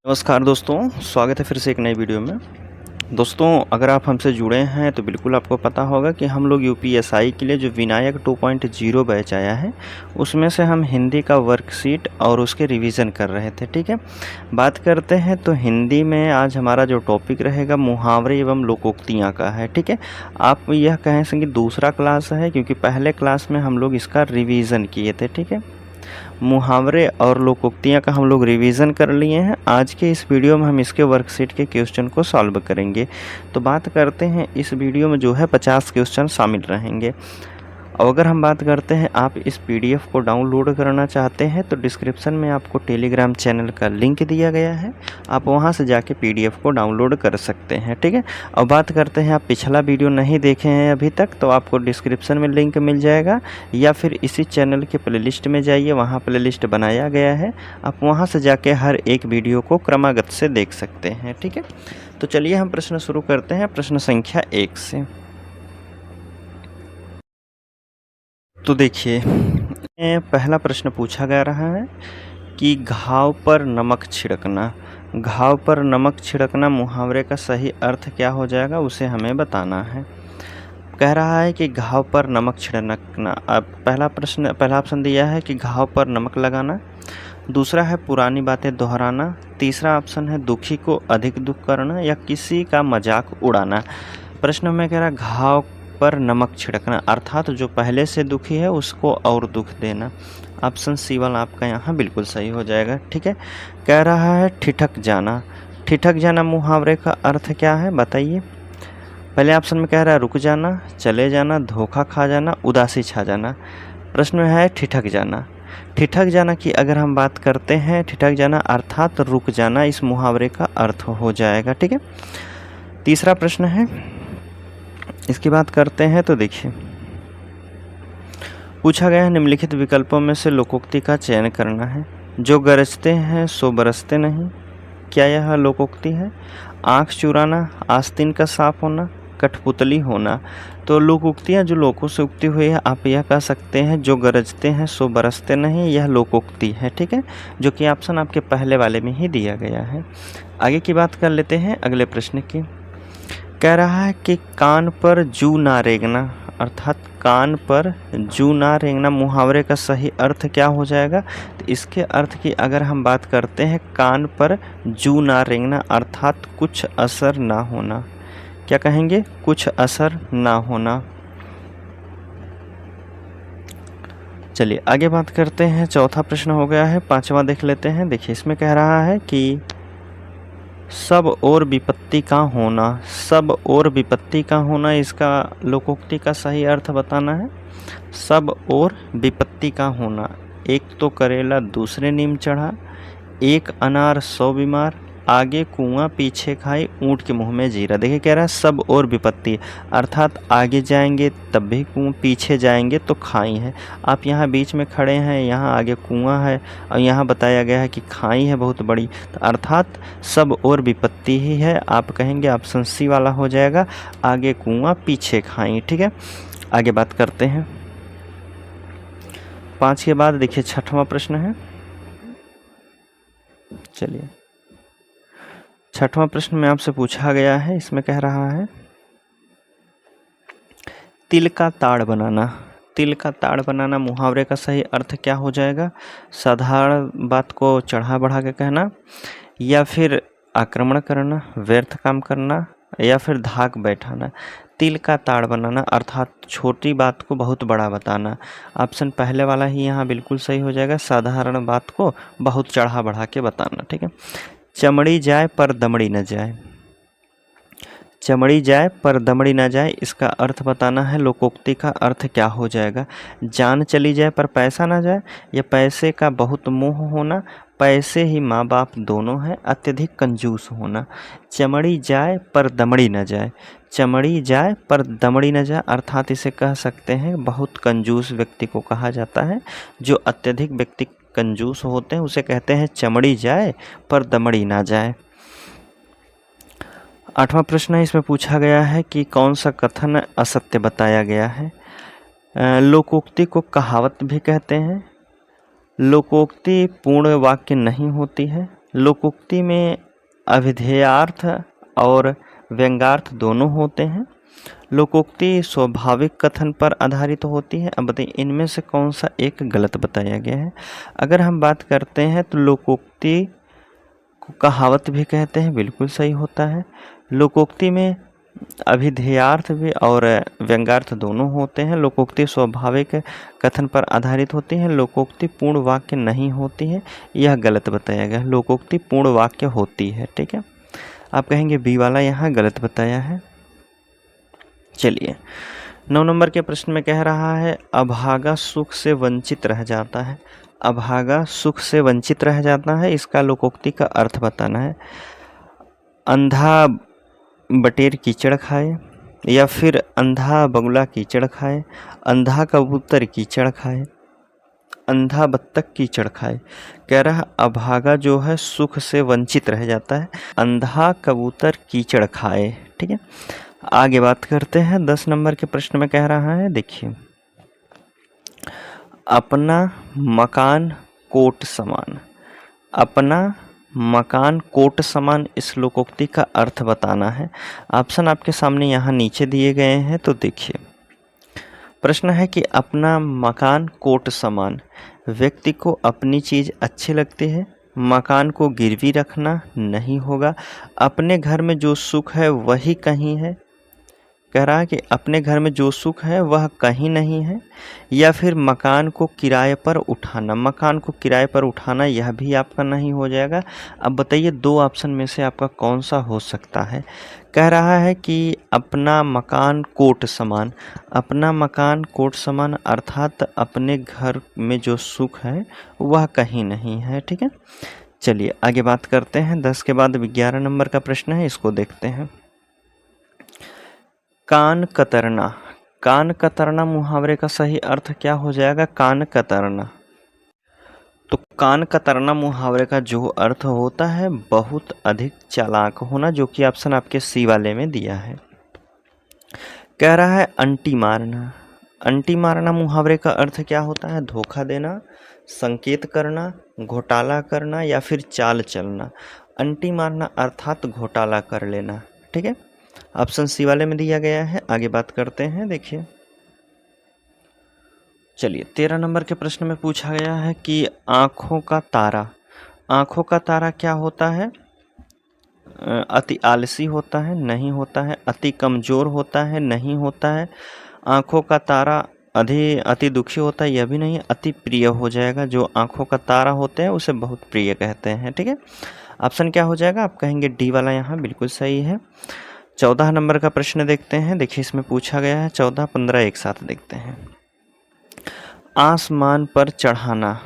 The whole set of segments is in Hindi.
नमस्कार दोस्तों, स्वागत है फिर से एक नई वीडियो में। दोस्तों, अगर आप हमसे जुड़े हैं तो बिल्कुल आपको पता होगा कि हम लोग यूपीएसआई के लिए जो विनायक 2.0 बैच आया है उसमें से हम हिंदी का वर्कशीट और उसके रिवीजन कर रहे थे। ठीक है, बात करते हैं तो हिंदी में आज हमारा जो टॉपिक रहेगा मुहावरे एवं लोकोक्तियाँ का है। ठीक है, आप यह कहें कि दूसरा क्लास है क्योंकि पहले क्लास में हम लोग इसका रिवीजन किए थे। ठीक है, मुहावरे और लोकोक्तियाँ का हम लोग रिवीजन कर लिए हैं। आज के इस वीडियो में हम इसके वर्कशीट के क्वेश्चन को सॉल्व करेंगे। तो बात करते हैं, इस वीडियो में जो है 50 क्वेश्चन शामिल रहेंगे। और अगर हम बात करते हैं आप इस पीडीएफ को डाउनलोड करना चाहते हैं तो डिस्क्रिप्शन में आपको टेलीग्राम चैनल का लिंक दिया गया है, आप वहां से जाके पीडीएफ को डाउनलोड कर सकते हैं। ठीक है, और बात करते हैं आप पिछला वीडियो नहीं देखे हैं अभी तक तो आपको डिस्क्रिप्शन में लिंक मिल जाएगा, या फिर इसी चैनल के प्लेलिस्ट में जाइए, वहाँ प्लेलिस्ट बनाया गया है, आप वहाँ से जाके हर एक वीडियो को क्रमागत से देख सकते हैं। ठीक है, तो चलिए हम प्रश्न शुरू करते हैं प्रश्न संख्या 1 से। तो देखिए, पहला प्रश्न पूछा गया रहा है कि घाव पर नमक छिड़कना। घाव पर नमक छिड़कना मुहावरे का सही अर्थ क्या हो जाएगा उसे हमें बताना है। कह रहा है कि घाव पर नमक छिड़कना। अब पहला ऑप्शन दिया है कि घाव पर नमक लगाना, दूसरा है पुरानी बातें दोहराना, तीसरा ऑप्शन है दुखी को अधिक दुख करना, या किसी का मजाक उड़ाना। प्रश्न में कह रहा है घाव पर नमक छिड़कना, अर्थात जो पहले से दुखी है उसको और दुख देना। ऑप्शन सी वाला आपका यहाँ बिल्कुल सही हो जाएगा। ठीक है, कह रहा है ठिठक जाना। ठिठक जाना मुहावरे का अर्थ क्या है बताइए। पहले ऑप्शन में कह रहा है रुक जाना, चले जाना, धोखा खा जाना, उदासी छा जाना। प्रश्न में है ठिठक जाना। ठिठक जाना की अगर हम बात करते हैं, ठिठक जाना अर्थात रुक जाना, इस मुहावरे का अर्थ हो जाएगा। ठीक है, तीसरा प्रश्न है, इसकी बात करते हैं तो देखिए, पूछा गया है निम्नलिखित विकल्पों में से लोकोक्ति का चयन करना है। जो गरजते हैं सो बरसते नहीं, क्या यह लोकोक्ति है। आँख चुराना, आस्तीन का साफ होना, कठपुतली होना। तो लोकोक्तियाँ जो लोगों से उक्ति हुई है, आप यह कह सकते हैं जो गरजते हैं सो बरसते नहीं, यह लोकोक्ति है। ठीक है, जो कि ऑप्शन आपके पहले वाले में ही दिया गया है। आगे की बात कर लेते हैं अगले प्रश्न की। कह रहा है कि कान पर जू ना रेंगना, अर्थात कान पर जू ना रेंगना मुहावरे का सही अर्थ क्या हो जाएगा। तो इसके अर्थ की अगर हम बात करते हैं, कान पर जू ना रेंगना अर्थात कुछ असर ना होना। क्या कहेंगे, कुछ असर ना होना। चलिए आगे बात करते हैं, चौथा प्रश्न हो गया है, पांचवा देख लेते हैं। देखिए, इसमें कह रहा है कि सब और विपत्ति का होना। सब और विपत्ति का होना, इसका लोकोक्ति का सही अर्थ बताना है। सब और विपत्ति का होना, एक तो करेला दूसरे नीम चढ़ा, एक अनार 100 बीमार, आगे कुआं पीछे खाई, ऊँट के मुंह में जीरा। देखिए, कह रहा है सब और विपत्ति अर्थात आगे जाएंगे तब भी कुआं, पीछे जाएंगे तो खाई है। आप यहाँ बीच में खड़े हैं, यहाँ आगे कुआं है और यहाँ बताया गया है कि खाई है बहुत बड़ी, तो अर्थात सब और विपत्ति ही है। आप कहेंगे ऑप्शन सी वाला हो जाएगा, आगे कुआं पीछे खाई। ठीक है, आगे बात करते हैं। 5 के बाद देखिए छठवां प्रश्न है। चलिए, छठवां प्रश्न में आपसे पूछा गया है, इसमें कह रहा है तिल का ताड़ बनाना। तिल का ताड़ बनाना मुहावरे का सही अर्थ क्या हो जाएगा। साधारण बात को चढ़ा बढ़ा के कहना, या फिर आक्रमण करना, व्यर्थ काम करना, या फिर धाक बैठाना। तिल का ताड़ बनाना अर्थात छोटी बात को बहुत बड़ा बताना। ऑप्शन पहले वाला ही यहाँ बिल्कुल सही हो जाएगा, साधारण बात को बहुत चढ़ा बढ़ा के बताना। ठीक है, चमड़ी जाए पर दमड़ी न जाए। चमड़ी जाए पर दमड़ी न जाए, इसका अर्थ बताना है। लोकोक्ति का अर्थ क्या हो जाएगा। जान चली जाए पर पैसा न जाए, या पैसे का बहुत मोह होना, पैसे ही माँ बाप दोनों हैं, अत्यधिक कंजूस होना। चमड़ी जाए पर दमड़ी न जाए, चमड़ी जाए पर दमड़ी न जाए अर्थात इसे कह सकते हैं बहुत कंजूस व्यक्ति को कहा जाता है। जो अत्यधिक व्यक्ति कंजूस होते हैं उसे कहते हैं चमड़ी जाए पर दमड़ी ना जाए। 8वां प्रश्न है, इसमें पूछा गया है कि कौन सा कथन असत्य बताया गया है। लोकोक्ति को कहावत भी कहते हैं। लोकोक्ति पूर्ण वाक्य नहीं होती है। लोकोक्ति में अभिधेयार्थ और व्यंग्यार्थ दोनों होते हैं। लोकोक्ति स्वाभाविक कथन पर आधारित होती है। अब बताइए इनमें से कौन सा एक गलत बताया गया है। अगर हम बात करते हैं तो लोकोक्ति को कहावत भी कहते हैं, बिल्कुल सही होता है। लोकोक्ति में अभिधेयार्थ भी और व्यंग्यार्थ दोनों होते हैं। लोकोक्ति स्वाभाविक कथन पर आधारित होती है। लोकोक्ति पूर्ण वाक्य नहीं होती है, यह गलत बताया गया। लोकोक्ति पूर्ण वाक्य होती है, ठीक है। आप कहेंगे बी वाला यहाँ गलत बताया है। चलिए 9 नंबर के प्रश्न में कह रहा है अभागा सुख से वंचित रह जाता है। अभागा सुख से वंचित रह जाता है, इसका लोकोक्ति का अर्थ बताना है। अंधा बटेर कीचड़ खाए, या फिर अंधा बगुला कीचड़ खाए, अंधा कबूतर कीचड़ खाए, अंधा बत्तख कीचड़ खाए। कह रहा अभागा जो है सुख से वंचित रह जाता है, अंधा कबूतर कीचड़ खाए, ठीक है। आगे बात करते हैं 10 नंबर के प्रश्न में कह रहा है, देखिए अपना मकान कोट समान। अपना मकान कोट समान, इस लोकोक्ति का अर्थ बताना है। ऑप्शन आपके सामने यहाँ नीचे दिए गए हैं, तो देखिए प्रश्न है कि अपना मकान कोट समान, व्यक्ति को अपनी चीज़ अच्छी लगती है, मकान को गिरवी रखना नहीं होगा, अपने घर में जो सुख है वही कहीं है। कह रहा है कि अपने घर में जो सुख है वह कहीं नहीं है, या फिर मकान को किराए पर उठाना। मकान को किराए पर उठाना यह भी आपका नहीं हो जाएगा। अब बताइए 2 ऑप्शन में से आपका कौन सा हो सकता है। कह रहा है कि अपना मकान कोट समान। अपना मकान कोट समान अर्थात अपने घर में जो सुख है वह कहीं नहीं है, ठीक है। चलिए आगे बात करते हैं। 10 के बाद 11 नंबर का प्रश्न है, इसको देखते हैं। कान कतरना। कान कतरना मुहावरे का सही अर्थ क्या हो जाएगा। कान कतरना, तो कान कतरना मुहावरे का जो अर्थ होता है बहुत अधिक चालाक होना, जो कि ऑप्शन आपके सी वाले में दिया है। कह रहा है अंटी मारना। अंटी मारना मुहावरे का अर्थ क्या होता है। धोखा देना, संकेत करना, घोटाला करना, या फिर चाल चलना। अंटी मारना अर्थात घोटाला कर लेना, ठीक है। ऑप्शन सी वाले में दिया गया है। आगे बात करते हैं, देखिए चलिए 13 नंबर के प्रश्न में पूछा गया है कि आँखों का तारा। आँखों का तारा क्या होता है। अति आलसी होता है, नहीं होता है। अति कमज़ोर होता है, नहीं होता है। आँखों का तारा अति दुखी होता है, यह भी नहीं। अति प्रिय हो जाएगा। जो आँखों का तारा होते हैं उसे बहुत प्रिय कहते हैं, ठीक है। ऑप्शन क्या हो जाएगा। आप कहेंगे डी वाला यहाँ बिल्कुल सही है। 14 नंबर का प्रश्न देखते हैं। देखिए इसमें पूछा गया है 14, 15 एक साथ देखते हैं। आसमान पर चढ़ाना।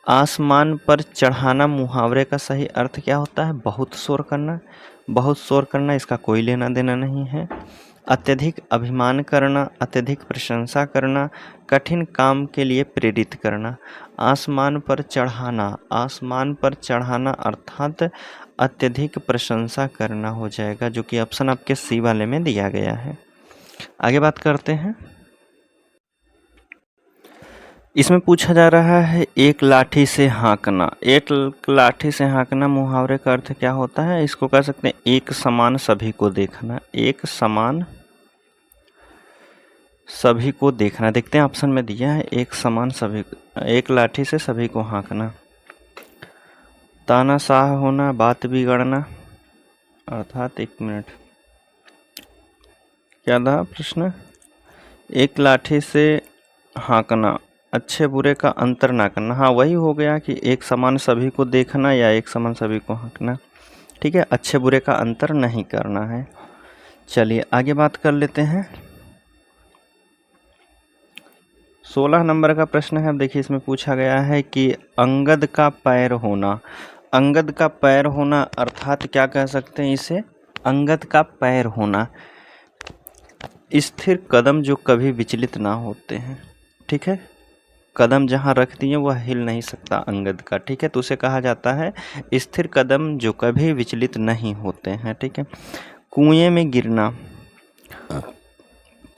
आसमान पर चढ़ाना मुहावरे का सही अर्थ क्या होता है। बहुत शोर करना। बहुत शोर करना इसका कोई लेना देना नहीं है। अत्यधिक अभिमान करना, अत्यधिक प्रशंसा करना, कठिन काम के लिए प्रेरित करना। आसमान पर चढ़ाना, आसमान पर चढ़ाना अर्थात अत्यधिक प्रशंसा करना हो जाएगा, जो कि ऑप्शन आपके सी वाले में दिया गया है। आगे बात करते हैं। इसमें पूछा जा रहा है एक लाठी से हाँकना। एक लाठी से हाँकना मुहावरे का अर्थ क्या होता है। इसको कह सकते हैं एक समान सभी को देखना। एक समान सभी को देखना। देखते हैं ऑप्शन में दिया है एक समान सभी, एक लाठी से सभी को हाँकना। तानाशाह होना, बात बिगड़ना अर्थात, एक मिनट क्या था प्रश्न। एक लाठी से हाँकना, अच्छे बुरे का अंतर ना करना। हाँ वही हो गया कि एक समान सभी को देखना या एक समान सभी को हाँकना, ठीक है। अच्छे बुरे का अंतर नहीं करना है। चलिए आगे बात कर लेते हैं। 16 नंबर का प्रश्न है। अब देखिए इसमें पूछा गया है कि अंगद का पैर होना। अंगद का पैर होना अर्थात क्या कह सकते हैं इसे। अंगद का पैर होना, स्थिर कदम जो कभी विचलित ना होते हैं, ठीक है। कदम जहाँ रख दिए वह हिल नहीं सकता अंगद का, ठीक है। तो उसे कहा जाता है स्थिर कदम जो कभी विचलित नहीं होते हैं, ठीक है। कुएं में गिरना।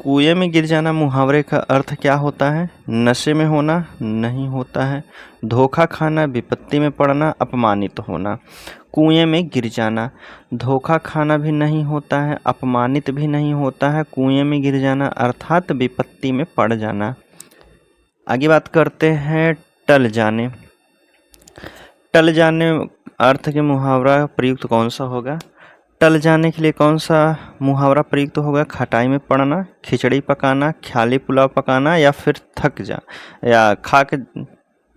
कुएं में गिर जाना मुहावरे का अर्थ क्या होता है? नशे में होना? नहीं होता है। धोखा खाना, विपत्ति में पड़ना, अपमानित होना। कुएं में गिर जाना, धोखा खाना भी नहीं होता है, अपमानित भी नहीं होता है। कुएं में गिर जाना अर्थात विपत्ति में पड़ जाना। आगे बात करते हैं टल जाने। टल जाने अर्थ के मुहावरा प्रयुक्त कौन सा होगा? टल जाने के लिए कौन सा मुहावरा प्रयुक्त होगा? खटाई में पड़ना, खिचड़ी पकाना, ख्याली पुलाव पकाना, या फिर थक जा या खा के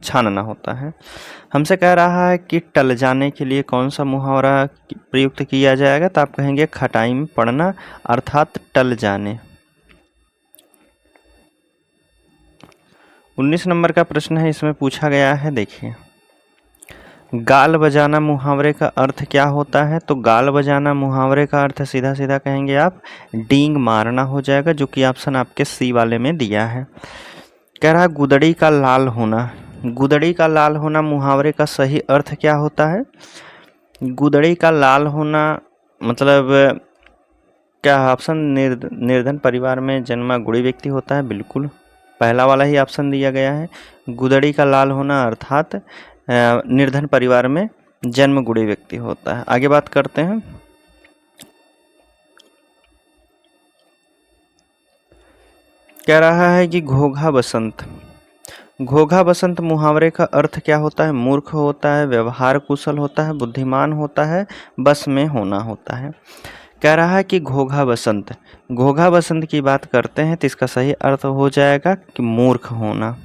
छानना होता है। हमसे कह रहा है कि टल जाने के लिए कौन सा मुहावरा प्रयुक्त किया जाएगा, तो आप कहेंगे खटाई में पड़ना अर्थात टल जाने। 19 नंबर का प्रश्न है, इसमें पूछा गया है, देखिए, गाल बजाना मुहावरे का अर्थ क्या होता है? तो गाल बजाना मुहावरे का अर्थ सीधा सीधा कहेंगे आप डींग मारना हो जाएगा, जो कि ऑप्शन आपके सी वाले में दिया है। कह रहा गुदड़ी का लाल होना। गुदड़ी का लाल होना मुहावरे का सही अर्थ क्या होता है? गुदड़ी का लाल होना मतलब क्या ऑप्शन निर्धन परिवार में जन्मा गुड़ी व्यक्ति होता है? बिल्कुल पहला वाला ही ऑप्शन दिया गया है। गुदड़ी का लाल होना अर्थात निर्धन परिवार में जन्म गुड़ी व्यक्ति होता है। आगे बात करते हैं, कह रहा है कि घोघा बसंत। घोघा बसंत मुहावरे का अर्थ क्या होता है? मूर्ख होता है, व्यवहार कुशल होता है, बुद्धिमान होता है, बस में होना होता है। कह रहा है कि घोघा बसंत, घोघा बसंत की बात करते हैं तो इसका सही अर्थ हो जाएगा कि मूर्ख होना।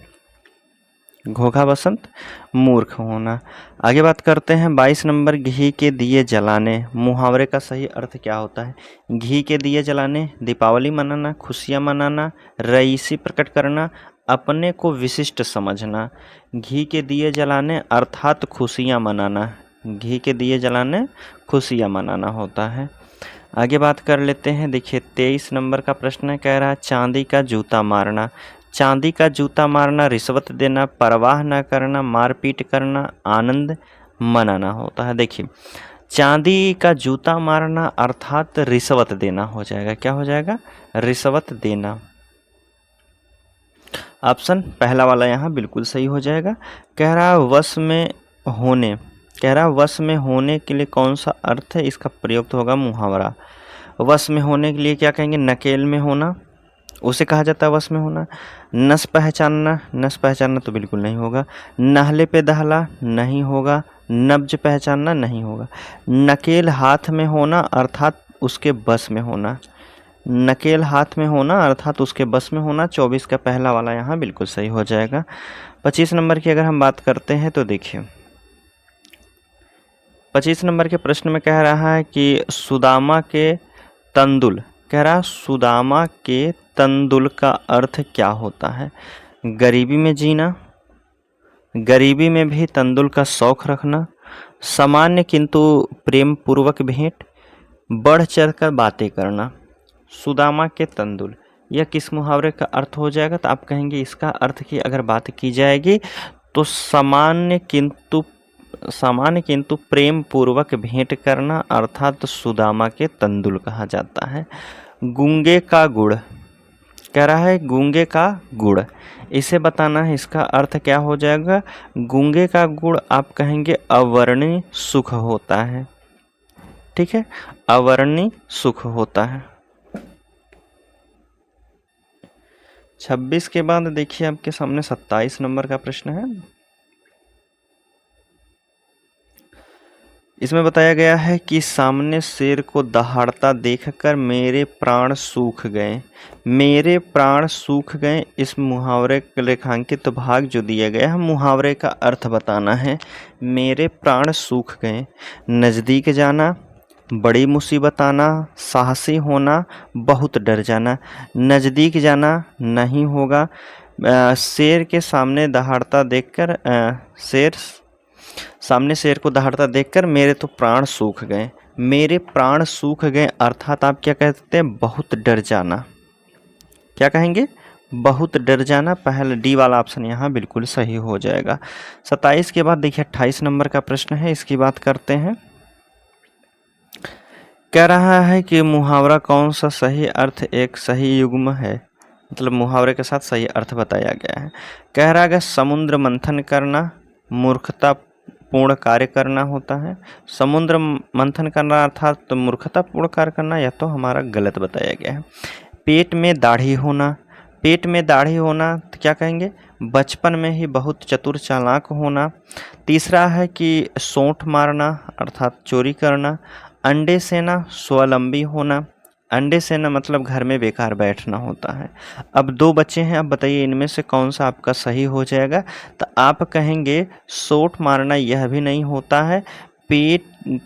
घोघा बसंत मूर्ख होना। आगे बात करते हैं 22 नंबर, घी के दिए जलाने मुहावरे का सही अर्थ क्या होता है? घी के दिए जलाने दीपावली मनाना, खुशियाँ मनाना, रईसी प्रकट करना, अपने को विशिष्ट समझना। घी के दिए जलाने अर्थात खुशियाँ मनाना। घी के दिए जलाने खुशियाँ मनाना होता है। आगे बात कर लेते हैं, देखिए 23 नंबर का प्रश्न कह रहा है चांदी का जूता मारना। चांदी का जूता मारना रिश्वत देना, परवाह न करना, मारपीट करना, आनंद मनाना होता है। देखिए चांदी का जूता मारना अर्थात रिश्वत देना हो जाएगा। क्या हो जाएगा? रिश्वत देना। ऑप्शन पहला वाला यहाँ बिल्कुल सही हो जाएगा। कह रहा वश में होने, कह रहा वश में होने के लिए कौन सा अर्थ है इसका प्रयुक्त होगा मुहावरा? वश में होने के लिए क्या कहेंगे? नकेल में होना, उसे कहा जाता है वश में होना। नस पहचानना, नस पहचानना तो बिल्कुल नहीं होगा। नहले पे दहला नहीं होगा। नब्ज पहचानना नहीं होगा। नकेल हाथ में होना अर्थात उसके बस में होना। नकेल हाथ में होना अर्थात उसके बस में होना। 24 का पहला वाला यहाँ बिल्कुल सही हो जाएगा। 25 नंबर की अगर हम बात करते हैं तो देखिए 25 नंबर के प्रश्न में कह रहा है कि सुदामा के तंदुल, कह रहा सुदामा के तंदुल का अर्थ क्या होता है? गरीबी में जीना, गरीबी में भी तंदुल का शौक रखना, सामान्य किंतु प्रेम पूर्वक भेंट, बढ़ चढ़ कर बातें करना। सुदामा के तंदुल यह किस मुहावरे का अर्थ हो जाएगा? तो आप कहेंगे इसका अर्थ की अगर बात की जाएगी तो सामान्य किंतु प्रेम पूर्वक भेंट करना अर्थात सुदामा के तंदुल कहा जाता है। गूंगे का गुड़, कह रहा है गूंगे का गुड़, इसे बताना है, इसका अर्थ क्या हो जाएगा? गूंगे का गुड़ आप कहेंगे अवर्णीय सुख होता है। ठीक है, अवर्णीय सुख होता है। 26 के बाद देखिए आपके सामने 27 नंबर का प्रश्न है। इसमें बताया गया है कि सामने शेर को दहाड़ता देखकर मेरे प्राण सूख गए। मेरे प्राण सूख गए, इस मुहावरे का रेखांकित भाग जो दिया गया है मुहावरे का अर्थ बताना है। मेरे प्राण सूख गए, नज़दीक जाना, बड़ी मुसीबत आना, साहसी होना, बहुत डर जाना। नज़दीक जाना नहीं होगा। शेर के सामने दहाड़ता देखकर सामने शेर को दहाड़ता देखकर मेरे तो प्राण सूख गए। मेरे प्राण सूख गए अर्थात आप क्या कहते हैं? बहुत डर जाना। क्या कहेंगे? बहुत डर जाना। पहला डी वाला ऑप्शन यहाँ बिल्कुल सही हो जाएगा। 27 के बाद देखिए 28 नंबर का प्रश्न है, इसकी बात करते हैं। कह रहा है कि मुहावरा कौन सा सही अर्थ एक सही युग्म है, मतलब मुहावरे के साथ सही अर्थ बताया गया है। कह रहा है कि समुद्र मंथन करना मूर्खता पूर्ण कार्य करना होता है। समुद्र मंथन करना अर्थात तो मूर्खता पूर्ण कार्य करना, या तो हमारा गलत बताया गया है। पेट में दाढ़ी होना, पेट में दाढ़ी होना तो क्या कहेंगे, बचपन में ही बहुत चतुर चालाक होना। तीसरा है कि सोंठ मारना अर्थात चोरी करना। अंडे सेना स्वावलंबी होना, अंडे सेना मतलब घर में बेकार बैठना होता है। अब 2 बच्चे हैं, अब बताइए इनमें से कौन सा आपका सही हो जाएगा। तो आप कहेंगे सोंठ मारना यह भी नहीं होता है, पेट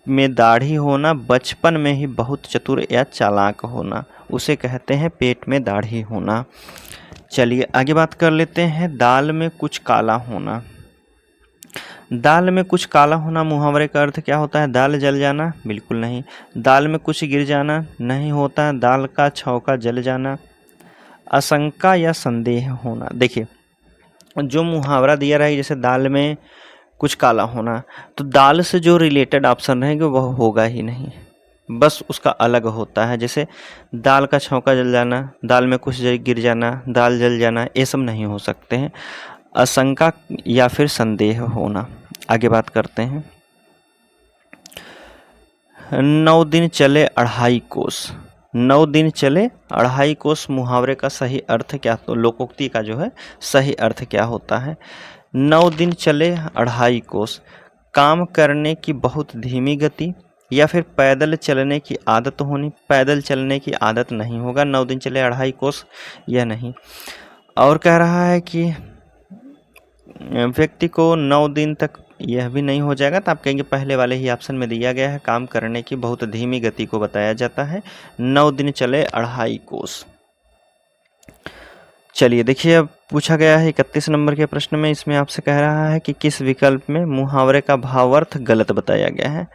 में दाढ़ी होना बचपन में ही बहुत चतुर या चालाक होना, उसे कहते हैं पेट में दाढ़ी होना। चलिए आगे बात कर लेते हैं। दाल में कुछ काला होना, दाल में कुछ काला होना मुहावरे का अर्थ क्या होता है, दाल जल जाना, बिल्कुल नहीं। दाल में कुछ गिर जाना नहीं होता, दाल का छौंका जल जाना। आशंका या संदेह होना, देखिए जो मुहावरा दिया रहा है जैसे दाल में कुछ काला होना, तो दाल से जो रिलेटेड ऑप्शन रहेंगे वह होगा ही नहीं, बस उसका अलग होता है। जैसे दाल का छौंका जल जाना, दाल में कुछ गिर जाना, दाल जल जाना, ये सब नहीं हो सकते हैं। आशंका या फिर संदेह होना। आगे बात करते हैं। 9 दिन चले 2.5 कोस, 9 दिन चले 2.5 कोस मुहावरे का सही अर्थ क्या, तो लोकोक्ति का जो है सही अर्थ क्या होता है। 9 दिन चले 2.5 कोस, काम करने की बहुत धीमी गति या फिर पैदल चलने की आदत होनी। पैदल चलने की आदत नहीं होगा, 9 दिन चले 2.5 कोस यह नहीं। और कह रहा है कि व्यक्ति को 9 दिन तक, यह भी नहीं हो जाएगा, तो आप कहेंगे पहले वाले ही ऑप्शन में दिया गया है, काम करने की बहुत धीमी गति को बताया जाता है। 9 दिन चले 2.5 कोस। चलिए देखिए, अब पूछा गया है 31 नंबर के प्रश्न में, इसमें आपसे कह रहा है कि किस विकल्प में मुहावरे का भावार्थ गलत बताया गया है।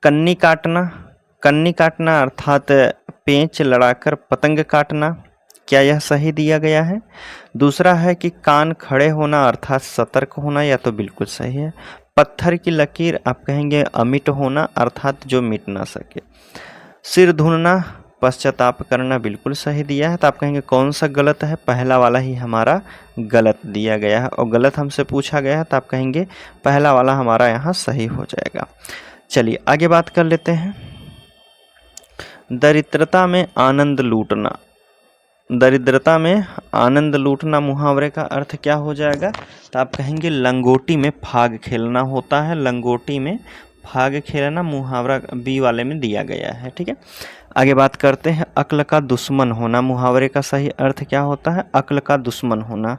कन्नी काटना, कन्नी काटना अर्थात पेंच लड़ाकर पतंग काटना, क्या यह सही दिया गया है। दूसरा है कि कान खड़े होना अर्थात सतर्क होना, या तो बिल्कुल सही है। पत्थर की लकीर आप कहेंगे अमिट होना अर्थात जो मिट ना सके। सिर धुनना पश्चाताप करना बिल्कुल सही दिया है, तो आप कहेंगे कौन सा गलत है, पहला वाला ही हमारा गलत दिया गया है, और गलत हमसे पूछा गया है तो आप कहेंगे पहला वाला हमारा यहाँ सही हो जाएगा। चलिए आगे बात कर लेते हैं। दरिद्रता में आनंद लूटना, दरिद्रता में आनंद लूटना मुहावरे का अर्थ क्या हो जाएगा, तो आप कहेंगे लंगोटी में फाग खेलना होता है। लंगोटी में फाग खेलना मुहावरा बी वाले में दिया गया है, ठीक है। आगे बात करते हैं। अक्ल का दुश्मन होना मुहावरे का सही अर्थ क्या होता है, अक्ल का दुश्मन होना।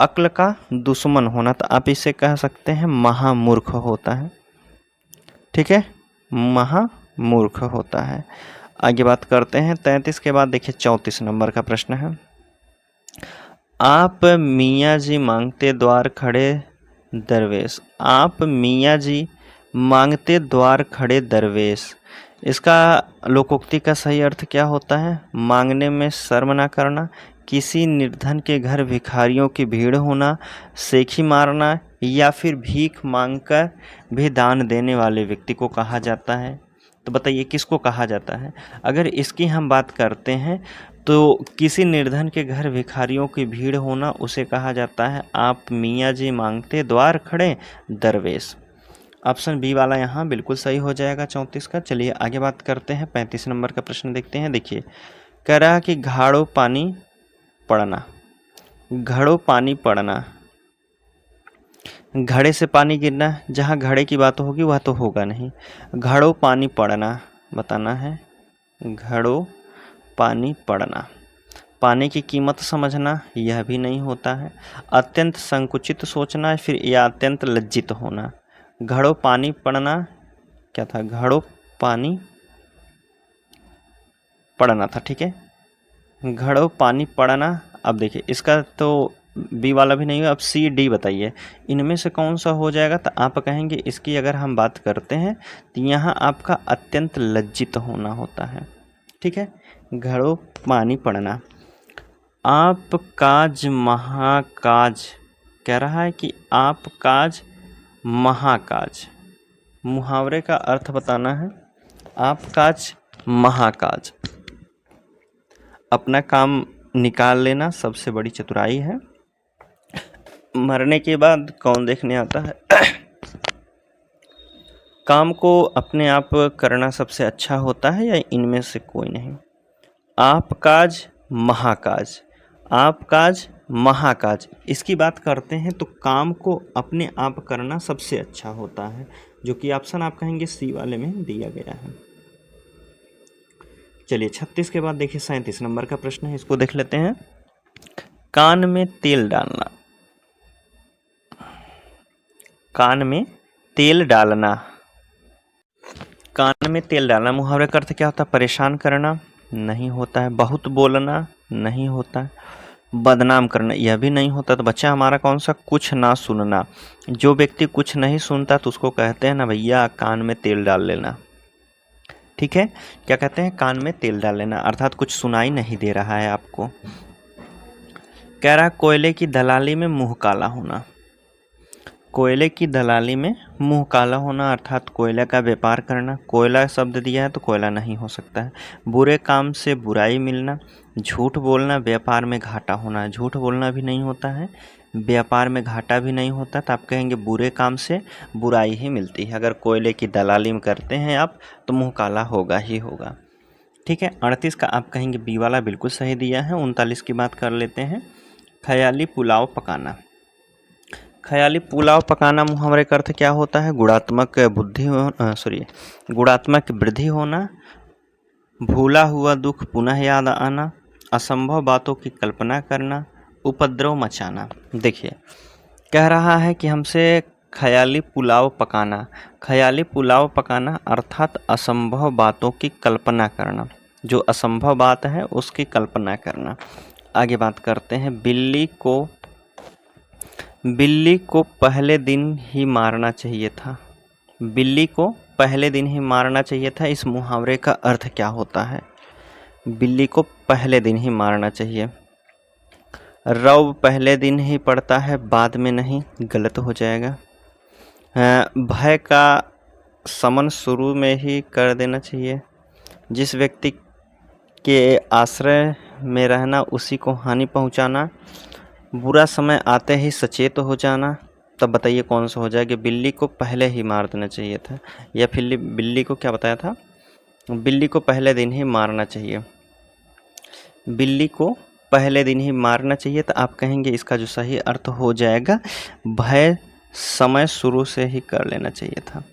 अक्ल का दुश्मन होना तो आप इसे कह सकते हैं महामूर्ख होता है, ठीक है, महामूर्ख होता है। आगे बात करते हैं 33 के बाद देखिए 34 नंबर का प्रश्न है। आप मियाँ जी मांगते द्वार खड़े दरवेश, आप मियाँ जी मांगते द्वार खड़े दरवेश, इसका लोकोक्ति का सही अर्थ क्या होता है, मांगने में शर्म ना करना, किसी निर्धन के घर भिखारियों की भीड़ होना, सेखी मारना, या फिर भीख मांगकर भी दान देने वाले व्यक्ति को कहा जाता है। तो बताइए किसको कहा जाता है। अगर इसकी हम बात करते हैं तो किसी निर्धन के घर भिखारियों की भीड़ होना उसे कहा जाता है आप मियाँ जी मांगते द्वार खड़े दरवेश। ऑप्शन बी वाला यहाँ बिल्कुल सही हो जाएगा 34 का। चलिए आगे बात करते हैं 35 नंबर का प्रश्न देखते हैं। देखिए कह रहा है कि घाड़ो पानी पड़ना, घड़ो पानी पड़ना, घड़े से पानी गिरना, जहाँ घड़े की बात होगी वह तो होगा नहीं। घड़ो पानी पड़ना बताना है, घड़ो पानी पड़ना। पानी की कीमत समझना यह भी नहीं होता है। अत्यंत संकुचित सोचना फिर या अत्यंत लज्जित होना। घड़ो पानी पड़ना क्या था, घड़ो पानी पड़ना था, ठीक है, घड़ो पानी पड़ना। अब देखिए इसका तो बी वाला भी नहीं है, अब सी डी बताइए इनमें से कौन सा हो जाएगा। तो आप कहेंगे इसकी अगर हम बात करते हैं तो यहाँ आपका अत्यंत लज्जित होना होता है, ठीक है। घड़ो पानी पड़ना। आप काज महाकाज, कह रहा है कि आप काज महाकाज, मुहावरे का अर्थ बताना है। आप काज महाकाज। अपना काम निकाल लेना सबसे बड़ी चतुराई है। मरने के बाद कौन देखने आता है? काम को अपने आप करना सबसे अच्छा होता है या इनमें से कोई नहीं? आप काज महाकाज, आप काज महाकाज, इसकी बात करते हैं तो काम को अपने आप करना सबसे अच्छा होता है, जो कि ऑप्शन आप कहेंगे सी वाले में दिया गया है। चलिए 36 के बाद देखिए 37 नंबर का प्रश्न है, इसको देख लेते हैं। कान में तेल डालना, कान में तेल डालना, कान में तेल डालना मुहावरे का अर्थ क्या होता है? परेशान करना नहीं होता है, बहुत बोलना नहीं होता है, बदनाम करना यह भी नहीं होता। तो बच्चा हमारा कौन सा? कुछ ना सुनना। जो व्यक्ति कुछ नहीं सुनता तो उसको कहते हैं ना भैया कान में तेल डाल लेना। ठीक है, क्या कहते हैं? कान में तेल डाल लेना, अर्थात कुछ सुनाई नहीं दे रहा है आपको। कह रहा कोयले की दलाली में मुंह काला होना, कोयले की दलाली में मुंह काला होना अर्थात कोयला का व्यापार करना। कोयला शब्द दिया है तो कोयला नहीं हो सकता है। बुरे काम से बुराई मिलना, झूठ बोलना, व्यापार में घाटा होना। झूठ बोलना भी नहीं होता है, व्यापार में घाटा भी नहीं होता, तो आप कहेंगे बुरे काम से बुराई ही मिलती है। अगर कोयले की दलाली में करते हैं आप तो मुंह काला होगा ही होगा। ठीक है, 38 का आप कहेंगे बी वाला बिल्कुल सही दिया है। 39 की बात कर लेते हैं। ख्याली पुलाव पकाना, ख्याली पुलाव पकाना मुहावरे का अर्थ क्या होता है? गुणात्मक बुद्धि गुणात्मक वृद्धि होना, भूला हुआ दुख पुनः याद आना, असंभव बातों की कल्पना करना, उपद्रव मचाना। देखिए कह रहा है कि हमसे ख्याली पुलाव पकाना, ख्याली पुलाव पकाना अर्थात असंभव बातों की कल्पना करना, जो असंभव बात है उसकी कल्पना करना। आगे बात करते हैं। बिल्ली को पहले दिन ही मारना चाहिए था, बिल्ली को पहले दिन ही मारना चाहिए था, इस मुहावरे का अर्थ क्या होता है? बिल्ली को पहले दिन ही मारना चाहिए। रौब पहले दिन ही पड़ता है, बाद में नहीं, गलत हो जाएगा। भय का शमन शुरू में ही कर देना चाहिए। जिस व्यक्ति के आश्रय में रहना उसी को हानि पहुंचाना, बुरा समय आते ही सचेत हो जाना। तब बताइए कौन सा हो जाएगा? बिल्ली को पहले ही मार देना चाहिए था, या फिर बिल्ली को क्या बताया था? बिल्ली को पहले दिन ही मारना चाहिए, बिल्ली को पहले दिन ही मारना चाहिए। तो आप कहेंगे इसका जो सही अर्थ हो जाएगा भय समय शुरू से ही कर लेना चाहिए था,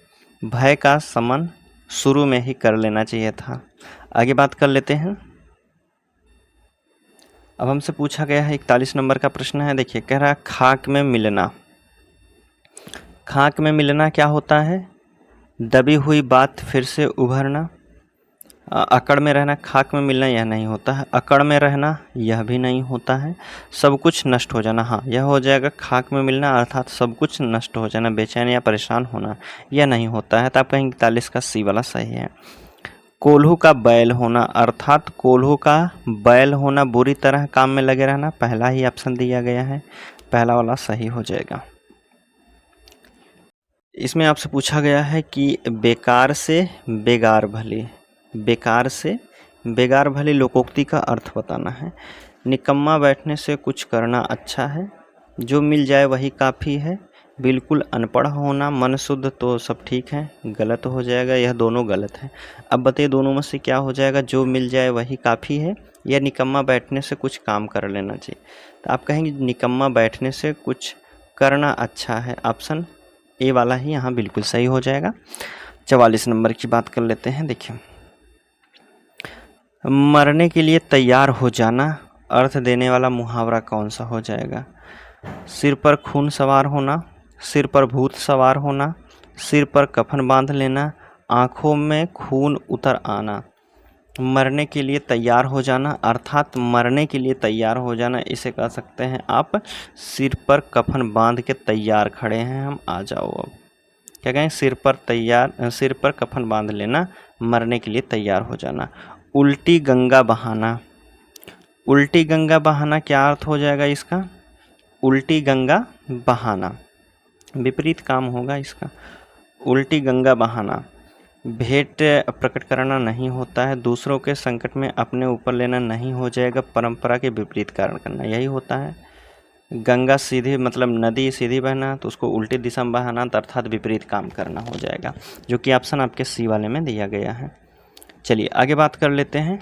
भय का शमन शुरू में ही कर लेना चाहिए था। आगे बात कर लेते हैं। अब हमसे पूछा गया है 41 नंबर का प्रश्न है। देखिए कह रहा है खाक में मिलना, खाक में मिलना क्या होता है? दबी हुई बात फिर से उभरना। अकड़ में रहना, खाक में मिलना यह नहीं होता है। अकड़ में रहना यह भी नहीं होता है। सब कुछ नष्ट हो जाना, हाँ यह हो जाएगा। खाक में मिलना अर्थात सब कुछ नष्ट हो जाना, बेचैन या परेशान होना यह नहीं होता है। तो आप कहेंगे 41 का सी वाला सही है। कोल्हू का बैल होना अर्थात कोल्हू का बैल होना, बुरी तरह काम में लगे रहना, पहला ही ऑप्शन दिया गया है, पहला वाला सही हो जाएगा। इसमें आपसे पूछा गया है कि बेकार से बेगार भली, बेकार से बेगार भली लोकोक्ति का अर्थ बताना है। निकम्मा बैठने से कुछ करना अच्छा है, जो मिल जाए वही काफ़ी है, बिल्कुल अनपढ़ होना, मन शुद्ध तो सब ठीक है, गलत हो जाएगा, यह दोनों गलत है। अब बताइए दोनों में से क्या हो जाएगा? जो मिल जाए वही काफ़ी है या निकम्मा बैठने से कुछ काम कर लेना चाहिए? तो आप कहेंगे निकम्मा बैठने से कुछ करना अच्छा है, ऑप्शन ए वाला ही यहाँ बिल्कुल सही हो जाएगा। 44 नंबर की बात कर लेते हैं। देखिए मरने के लिए तैयार हो जाना अर्थ देने वाला मुहावरा कौन सा हो जाएगा? सिर पर खून सवार होना, सिर पर भूत सवार होना, सिर पर कफन बांध लेना, आँखों में खून उतर आना। मरने के लिए तैयार हो जाना अर्थात मरने के लिए तैयार हो जाना, इसे कह सकते हैं आप सिर पर कफन बांध के तैयार खड़े हैं हम, आ जाओ। अब क्या कहें? सिर पर कफन बांध लेना, मरने के लिए तैयार हो जाना। उल्टी गंगा बहाना, उल्टी गंगा बहाना क्या अर्थ हो जाएगा इसका? उल्टी गंगा बहाना, विपरीत काम होगा इसका। उल्टी गंगा बहाना भेंट प्रकट करना नहीं होता है, दूसरों के संकट में अपने ऊपर लेना नहीं हो जाएगा, परंपरा के विपरीत कारण करना यही होता है। गंगा सीधी मतलब नदी सीधी बहना तो उसको उल्टी दिशा में बहाना अर्थात विपरीत काम करना हो जाएगा, जो कि ऑप्शन आपके सी वाले में दिया गया है। चलिए आगे बात कर लेते हैं।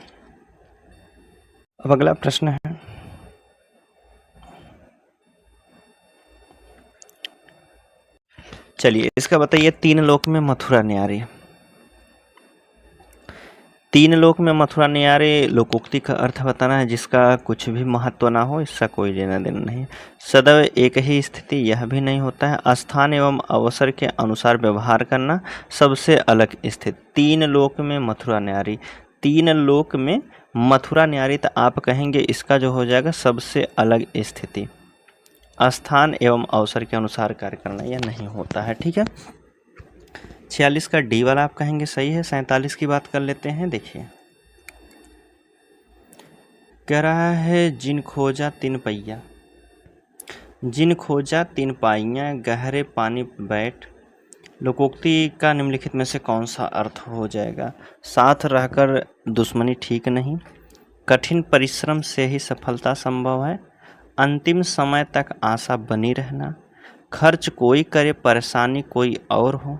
अब अगला प्रश्न है, चलिए इसका बताइए, तीन लोक में मथुरा न्यारी। तीन लोक में मथुरा न्यारी लोकोक्ति का अर्थ बताना है जिसका कुछ भी महत्व ना हो, इसका कोई लेना देना नहीं। सदैव एक ही स्थिति यह भी नहीं होता है। स्थान एवं अवसर के अनुसार व्यवहार करना, सबसे अलग स्थिति। तीन लोक में मथुरा न्यारी, तीन लोक में मथुरा न्यारी, तो आप कहेंगे इसका जो हो जाएगा सबसे अलग स्थिति। स्थान एवं अवसर के अनुसार कार्य करना यह नहीं होता है, ठीक है। 46 का डी वाला आप कहेंगे सही है। 47 की बात कर लेते हैं। देखिए कह रहा है, जिन खोजा तीन पहिया, जिन खोजा तीन पाइयाँ, गहरे पानी बैठ। लोकोक्ति का निम्नलिखित में से कौन सा अर्थ हो जाएगा? साथ रहकर दुश्मनी ठीक नहीं, कठिन परिश्रम से ही सफलता संभव है, अंतिम समय तक आशा बनी रहना, खर्च कोई करे परेशानी कोई और हो,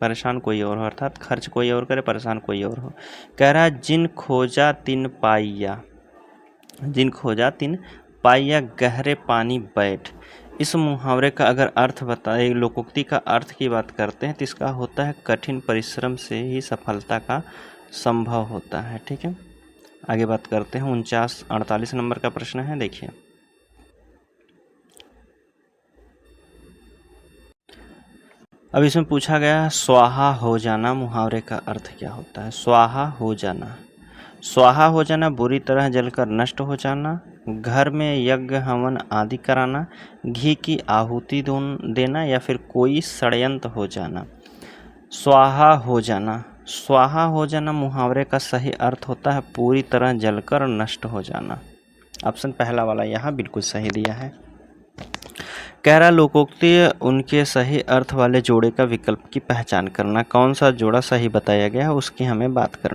परेशान कोई और हो, अर्थात खर्च कोई और करे परेशान कोई और हो। कह रहा है, जिन खोजा तीन पाइया, जिन खोजा तीन पाइया, गहरे पानी बैठ। इस मुहावरे का अगर अर्थ बताए, लोकोक्ति का अर्थ की बात करते हैं तो इसका होता है कठिन परिश्रम से ही सफलता का संभव होता है, ठीक है। आगे बात करते हैं। 48 नंबर का प्रश्न है। देखिए अब इसमें पूछा गया, स्वाहा हो जाना मुहावरे का अर्थ क्या होता है? स्वाहा हो जाना, स्वाहा हो जाना बुरी तरह जलकर नष्ट हो जाना, घर में यज्ञ हवन आदि कराना, घी की आहुति देना, या फिर कोई षड्यंत्र हो जाना। स्वाहा हो जाना, स्वाहा हो जाना मुहावरे का सही अर्थ होता है पूरी तरह जलकर नष्ट हो जाना। ऑप्शन पहला वाला यहाँ बिल्कुल सही दिया है। कह रहा, लोकोक्ति उनके सही अर्थ वाले जोड़े का विकल्प की पहचान करना। कौन सा जोड़ा सही बताया गया है उसकी हमें बात करना।